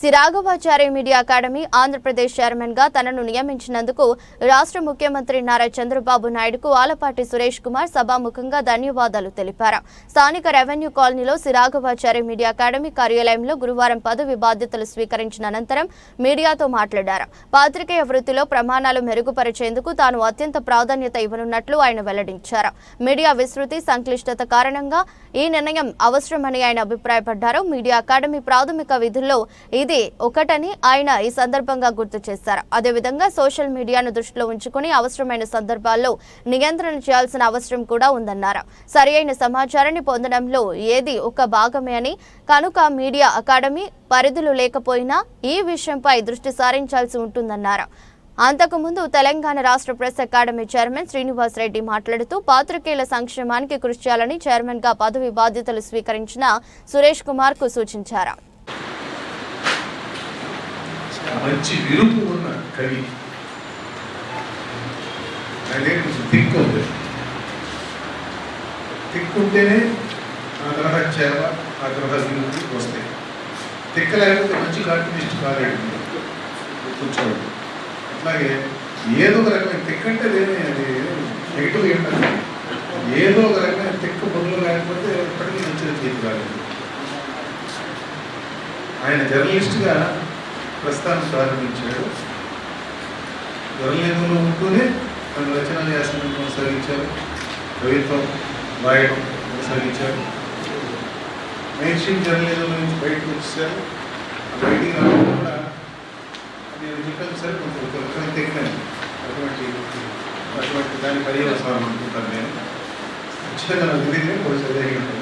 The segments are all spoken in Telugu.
Raghavachari media academy Andhra Pradesh chairman గా తనను నియమించినందుకు రాష్ట్ర ముఖ్యమంత్రి నారా చంద్రబాబు నాయుడుకు ఆలపాటి సురేష్ కుమార్ సభాముఖంగా ధన్యవాదాలు తెలిపారు. స్థానిక రెవెన్యూ కాలనీలో రాఘవాచారి మీడియా అకాడమీ కార్యాలయంలో గురువారం పదవి బాధ్యతలు స్వీకరించిన అనంతరం మీడియాతో మాట్లాడారు. పాత్రికేయ వృత్తిలో ప్రమాణాలు మెరుగుపరిచేందుకు తాను అత్యంత ప్రాధాన్యత ఇవ్వనున్నట్లు ఆయన వెల్లడించారు. మీడియా విస్తృతి సంక్లిష్టత కారణంగా ఈ నిర్ణయం అవసరమని ఆయన అభిప్రాయపడ్డారు. మీడియా అకాడమీ ప్రాథమిక విధుల్లో ఇది ఒకటని ఆయన ఈ సందర్భంగా గుర్తు చేశారు. అదేవిధంగా సోషల్ మీడియాను దృష్టిలో ఉంచుకుని అవసరమైన సందర్భాల్లో నియంత్రణ చేయాల్సిన అవసరం కూడా ఉందన్నారు. సరియైన సమాచారాన్ని పొందడంలో ఏది ఒక భాగమే అని, కనుక మీడియా అకాడమీ పరిధులు లేకపోయినా ఈ విషయంపై దృష్టి సారించాల్సి ఉంటుందన్నారు. అంతకుముందు తెలంగాణ రాష్ట్ర press academy chairman Srinivas Reddy మాట్లాడుతూ పాత్రికేయుల సంక్షేమానికి కృషి చేయాలని చైర్మన్ గా పదవి బాధ్యతలు స్వీకరించిన సురేష్ కుమార్ కు సూచించారు. మంచి విరుపు ఉన్న కవి అదే థిక్ ఉంది. థిక్ ఉంటేనే ఆ తర్వాత చేవ, ఆ తర్వాత విరుపు వస్తాయి. థిక్క లేకపోతే మంచి కార్టూనిస్ట్ కాలేడు కూర్చోడు. అట్లాగే ఏదో ఒక రకమైన థిక్ అంటే అది నెగిటివ్ ఏంటంటే ఏదో ఒక రకమైన థిక్ బదులు లేకపోతే ఎప్పటికీ మంచిగా చేతి కాలేదు. ఆయన జర్నలిస్ట్గా ప్రస్థానం ప్రారంభించాడు. జర్నలిజంలో ఉంటూనే తన రచన వ్యాసనం కొనసాగించారు. కవిత్వం రాయడం కొనసాగించారు. మెయిన్ స్ట్రీమ్ జర్నలిజంలో నుంచి బయటకు వచ్చేసారు. బయటికి రావడం కూడా నేను చెప్పాను సరే కొంచెం తెగినాను. అటువంటి దాని పర్యవసానం అనుకుంటాను. నేను ఖచ్చితంగా నాకు తెలియదు కొంచెం జరిగింది.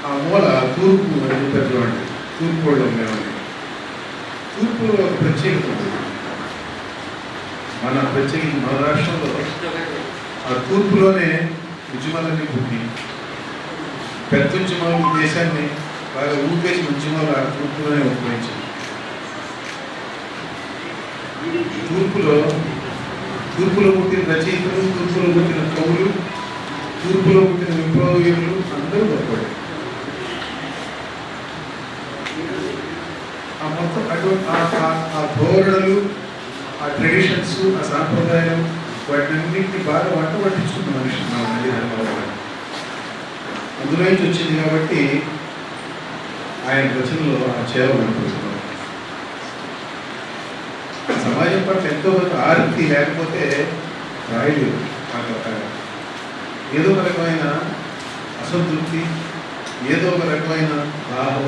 ఆ మూల తూర్పు అని చెప్పారు చూడండి, తూర్పు వాళ్ళు ఉండేవాడి. తూర్పులో ఒక ప్రత్యేకత ఉంది. మన రాష్ట్రంలో ఆ తూర్పులోనే ఉద్యమాలన్నీ పుట్టి పెద్ద ఉద్యమాలు దేశాన్ని బాగా ఊపేసిన ఉద్యమాలు ఆ తూర్పులోనే ఉపయోగించారు. తూర్పులో పుట్టిన రచయితలు, తూర్పులో పుట్టిన కవులు, తూర్పులో పుట్టిన విప్లవీరులు అందరూ గొప్పవాడు. ఆ మొత్తం అటువంటి ఆ ధోరణులు, ఆ ట్రెడిషన్స్, ఆ సాంప్రదాయాలు వాటిన్నింటినీ బాగా వంట పట్టించుకున్న మనిషి నా తల్లిదండ్రుల అందులో నుంచి వచ్చింది. కాబట్టి ఆయన రచనలో ఆ చేవ అనుకుంటున్నాం. సమాజం పట్ల ఎంతో కొంత ఆర్తి లేకపోతే రాయలేదు. ఏదో ఒక రకమైన అసంతృప్తి, ఏదో ఒక రకమైన భావం